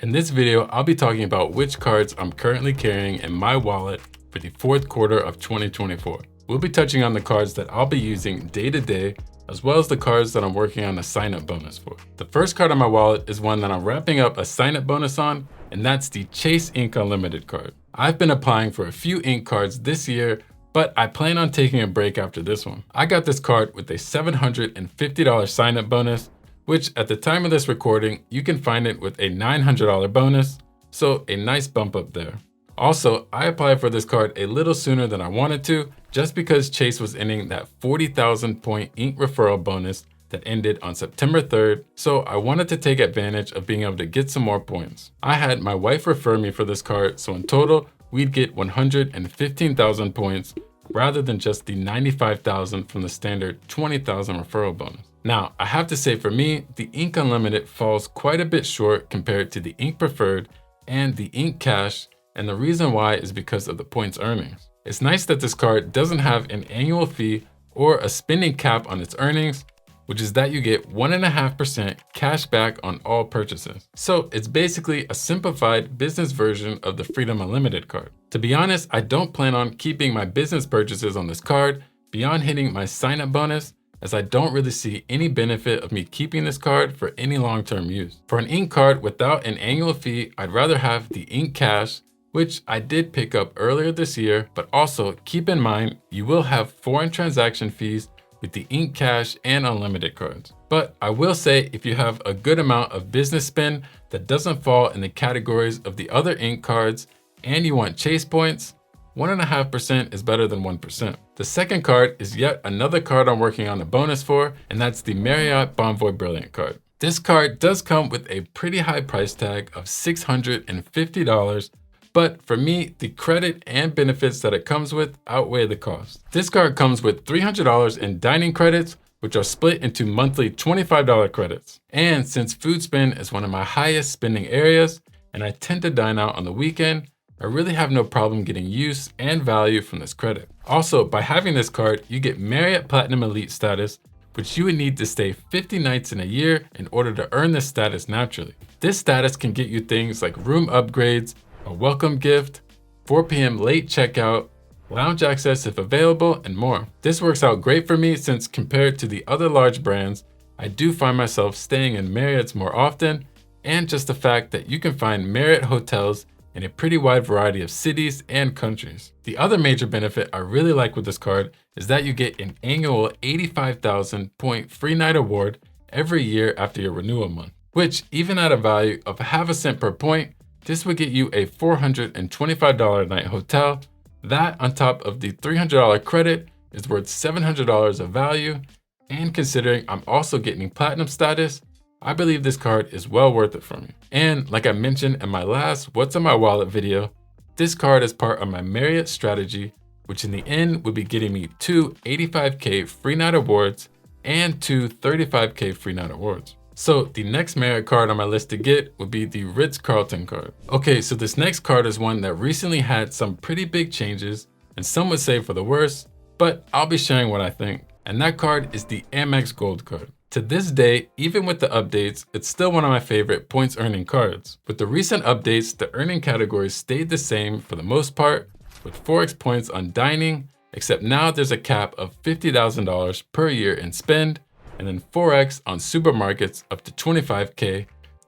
In this video, I'll be talking about which cards I'm currently carrying in my wallet for the fourth quarter of 2024. We'll be touching on the cards that I'll be using day to day, as well as the cards that I'm working on a sign-up bonus for. The first card on my wallet is one that I'm wrapping up a sign-up bonus on, and that's the Chase Ink Unlimited card. I've been applying for a few ink cards this year, but I plan on taking a break after this one. I got this card with a $750 sign-up bonus, which at the time of this recording, you can find it with a $900 bonus, so a nice bump up there. Also, I applied for this card a little sooner than I wanted to, just because Chase was ending that 40,000 point ink referral bonus that ended on September 3rd, so I wanted to take advantage of being able to get some more points. I had my wife refer me for this card, so in total, we'd get 115,000 points rather than just the 95,000 from the standard 20,000 referral bonus. Now, I have to say for me, the Ink Unlimited falls quite a bit short compared to the Ink Preferred and the Ink Cash, and the reason why is because of the points earnings. It's nice that this card doesn't have an annual fee or a spending cap on its earnings, which is that you get 1.5% cash back on all purchases. So it's basically a simplified business version of the Freedom Unlimited card. To be honest, I don't plan on keeping my business purchases on this card beyond hitting my sign-up bonus, as I don't really see any benefit of me keeping this card for any long-term use. For an ink card without an annual fee, I'd rather have the Ink Cash, which I did pick up earlier this year, but also keep in mind, you will have foreign transaction fees with the Ink Cash and Unlimited cards. But I will say, if you have a good amount of business spend that doesn't fall in the categories of the other ink cards and you want Chase points, 1.5% is better than 1%. The second card is yet another card I'm working on a bonus for, and that's the Marriott Bonvoy Brilliant card. This card does come with a pretty high price tag of $650, but for me, the credit and benefits that it comes with outweigh the cost. This card comes with $300 in dining credits, which are split into monthly $25 credits. And since food spend is one of my highest spending areas, and I tend to dine out on the weekend, I really have no problem getting use and value from this credit. Also, by having this card, you get Marriott Platinum Elite status, which you would need to stay 50 nights in a year in order to earn this status naturally. This status can get you things like room upgrades, a welcome gift, 4 p.m. late checkout, lounge access if available, and more. This works out great for me since compared to the other large brands, I do find myself staying in Marriott's more often, and just the fact that you can find Marriott hotels in a pretty wide variety of cities and countries. The other major benefit I really like with this card is that you get an annual 85,000 point free night award every year after your renewal month, which even at a value of half a cent per point, this would get you a $425 a night hotel. That on top of the $300 credit is worth $700 of value. And considering I'm also getting platinum status, I believe this card is well worth it for me. And like I mentioned in my last What's on My Wallet video, this card is part of my Marriott strategy, which in the end would be getting me 2 85K free night awards and 2 35K free night awards. So the next Marriott card on my list to get would be the Ritz-Carlton card. Okay, so this next card is one that recently had some pretty big changes, and some would say for the worse, but I'll be sharing what I think. And that card is the Amex Gold card. To this day, even with the updates, it's still one of my favorite points earning cards. With the recent updates, the earning categories stayed the same for the most part, with 4x points on dining, except now there's a cap of $50,000 per year in spend, and then 4x on supermarkets up to 25K,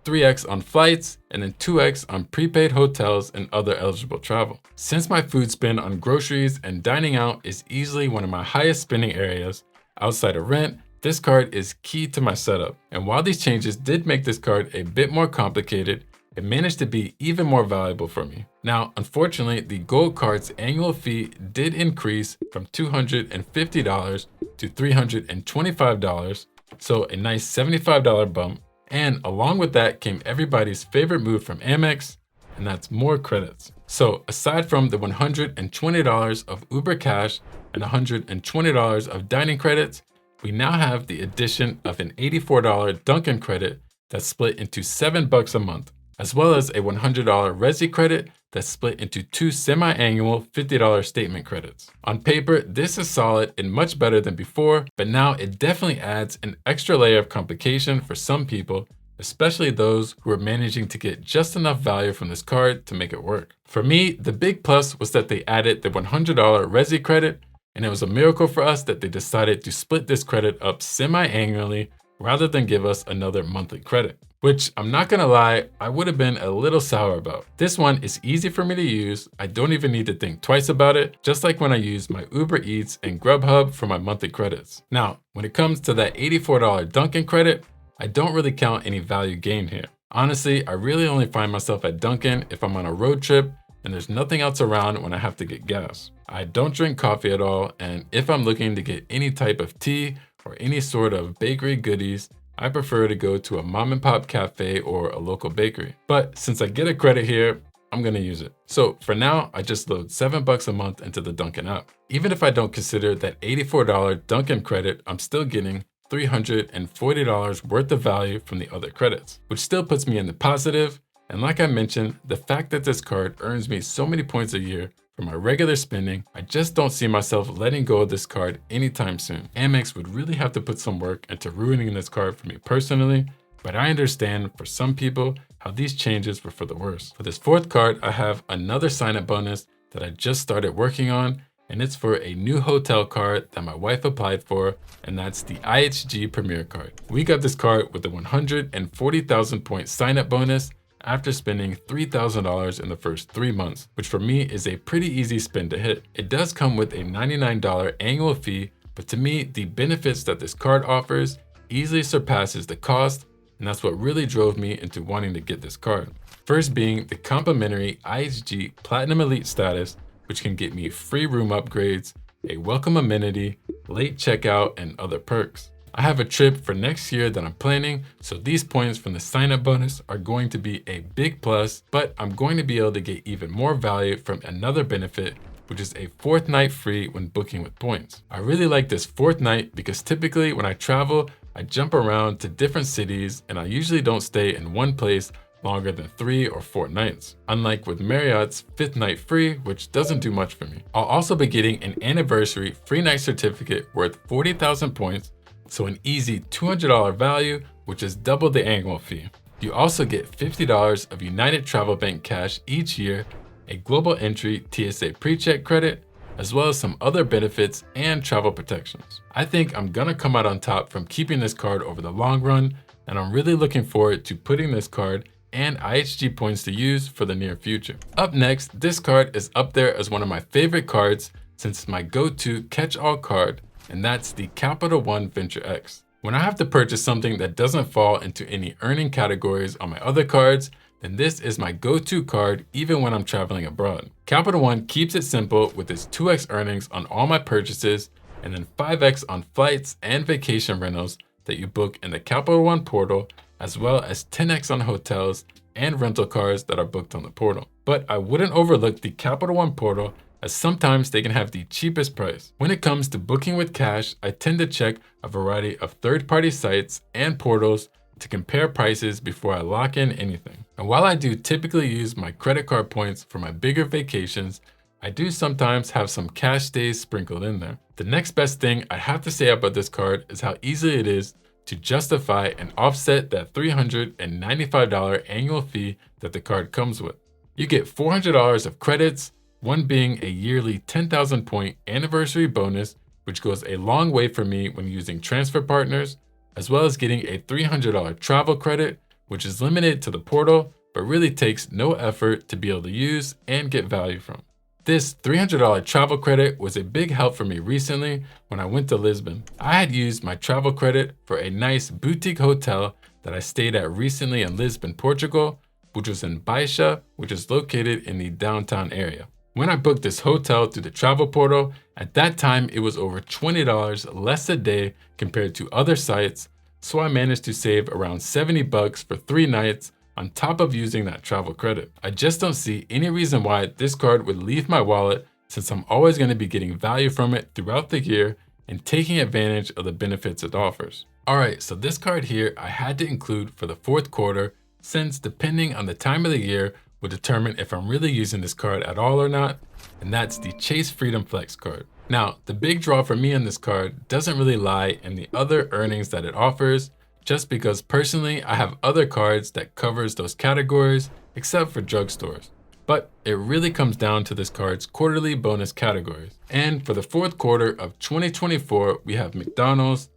3x on flights, and then 2x on prepaid hotels and other eligible travel. Since my food spend on groceries and dining out is easily one of my highest spending areas outside of rent, this card is key to my setup. And while these changes did make this card a bit more complicated, it managed to be even more valuable for me. Now, unfortunately, the Gold card's annual fee did increase from $250 to $325, so a nice $75 bump. And along with that came everybody's favorite move from Amex, and that's more credits. So aside from the $120 of Uber Cash and $120 of dining credits, we now have the addition of an $84 Dunkin' credit that's split into $7 a month, as well as a $100 Resy credit that's split into 2 semi-annual $50 statement credits. On paper, this is solid and much better than before, but now it definitely adds an extra layer of complication for some people especially those who are managing to get just enough value from this card to make it work. For me, the big plus was that they added the $100 Resy credit, and it was a miracle for us that they decided to split this credit up semi-annually rather than give us another monthly credit, which I'm not gonna lie, I would have been a little sour about. This one is easy for me to use. I don't even need to think twice about it, just like when I use my Uber Eats and Grubhub for my monthly credits. Now, when it comes to that $84 Dunkin' credit, I don't really count any value gained here. Honestly, I really only find myself at Dunkin' if I'm on a road trip and there's nothing else around when I have to get gas. I don't drink coffee at all, and if I'm looking to get any type of tea or any sort of bakery goodies, I prefer to go to a mom and pop cafe or a local bakery. But since I get a credit here, I'm gonna use it. So for now, I just load $7 a month into the Dunkin' app. Even if I don't consider that $84 Dunkin' credit, I'm still getting $340 worth of value from the other credits, which still puts me in the positive. And like I mentioned, the fact that this card earns me so many points a year for my regular spending, I just don't see myself letting go of this card anytime soon. Amex would really have to put some work into ruining this card for me personally, but I understand for some people how these changes were for the worse. For this fourth card, I have another sign-up bonus that I just started working on, and it's for a new hotel card that my wife applied for, and that's the IHG Premier card. We got this card with a 140,000 point sign-up bonus after spending $3,000 in the first 3 months, which for me is a pretty easy spend to hit. It does come with a $99 annual fee, but to me, the benefits that this card offers easily surpasses the cost, and that's what really drove me into wanting to get this card. First being the complimentary IHG Platinum Elite status, which can get me free room upgrades, a welcome amenity, late checkout, and other perks. I have a trip for next year that I'm planning, so these points from the sign-up bonus are going to be a big plus, but I'm going to be able to get even more value from another benefit, which is a 4th night free when booking with points. I really like this 4th night because typically when I travel, I jump around to different cities and I usually don't stay in one place longer than 3 or 4 nights, unlike with Marriott's 5th night free, which doesn't do much for me. I'll also be getting an anniversary free night certificate worth 40,000 points, so an easy $200 value, which is double the annual fee. You also get $50 of United Travel Bank cash each year, a global entry TSA PreCheck credit, as well as some other benefits and travel protections. I think I'm gonna come out on top from keeping this card over the long run, and I'm really looking forward to putting this card and IHG points to use for the near future. Up next, this card is up there as one of my favorite cards since it's my go-to catch-all card, and that's the Capital One Venture X. When I have to purchase something that doesn't fall into any earning categories on my other cards, then this is my go-to card even when I'm traveling abroad. Capital One keeps it simple with its 2x earnings on all my purchases and then 5x on flights and vacation rentals that you book in the Capital One portal, as well as 10x on hotels and rental cars that are booked on the portal. But I wouldn't overlook the Capital One portal, as sometimes they can have the cheapest price. When it comes to booking with cash, I tend to check a variety of third-party sites and portals to compare prices before I lock in anything. And while I do typically use my credit card points for my bigger vacations, I do sometimes have some cash stays sprinkled in there. The next best thing I have to say about this card is how easy it is to justify and offset that $395 annual fee that the card comes with. You get $400 of credits, one being a yearly 10,000 point anniversary bonus, which goes a long way for me when using transfer partners, as well as getting a $300 travel credit, which is limited to the portal, but really takes no effort to be able to use and get value from. This $300 travel credit was a big help for me recently when I went to Lisbon. I had used my travel credit for a nice boutique hotel that I stayed at recently in Lisbon, Portugal, which was in Baixa, which is located in the downtown area. When I booked this hotel through the travel portal, at that time it was over $20 less a day compared to other sites, so I managed to save around $70 for 3 nights on top of using that travel credit. I just don't see any reason why this card would leave my wallet, since I'm always going to be getting value from it throughout the year and taking advantage of the benefits it offers. Alright, so this card here I had to include for the 4th quarter, since depending on the time of the year will determine if I'm really using this card at all or not, and that's the Chase Freedom Flex card. Now, the big draw for me on this card doesn't really lie in the other earnings that it offers, just because personally I have other cards that covers those categories except for drugstores. But it really comes down to this card's quarterly bonus categories. And for the fourth quarter of 2024, we have McDonald's,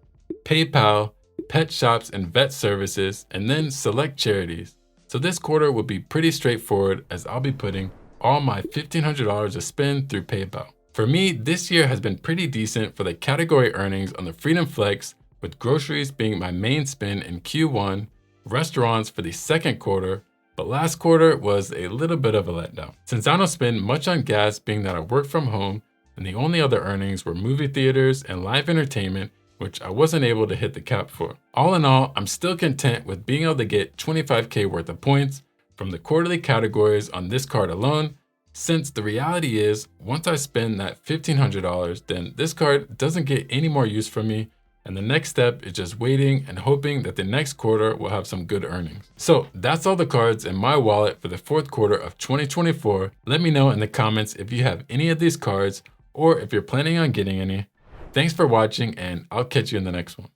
PayPal, pet shops and vet services, and then select charities. So this quarter will be pretty straightforward as I'll be putting all my $1,500 to spend through PayPal. For me, this year has been pretty decent for the category earnings on the Freedom Flex, with groceries being my main spend in Q1, restaurants for the second quarter, but last quarter was a little bit of a letdown. Since I don't spend much on gas being that I work from home, and the only other earnings were movie theaters and live entertainment, which I wasn't able to hit the cap for. All in all, I'm still content with being able to get 25K worth of points from the quarterly categories on this card alone, since the reality is, once I spend that $1,500, then this card doesn't get any more use from me, and the next step is just waiting and hoping that the next quarter will have some good earnings. So that's all the cards in my wallet for the fourth quarter of 2024. Let me know in the comments if you have any of these cards or if you're planning on getting any. Thanks for watching, and I'll catch you in the next one.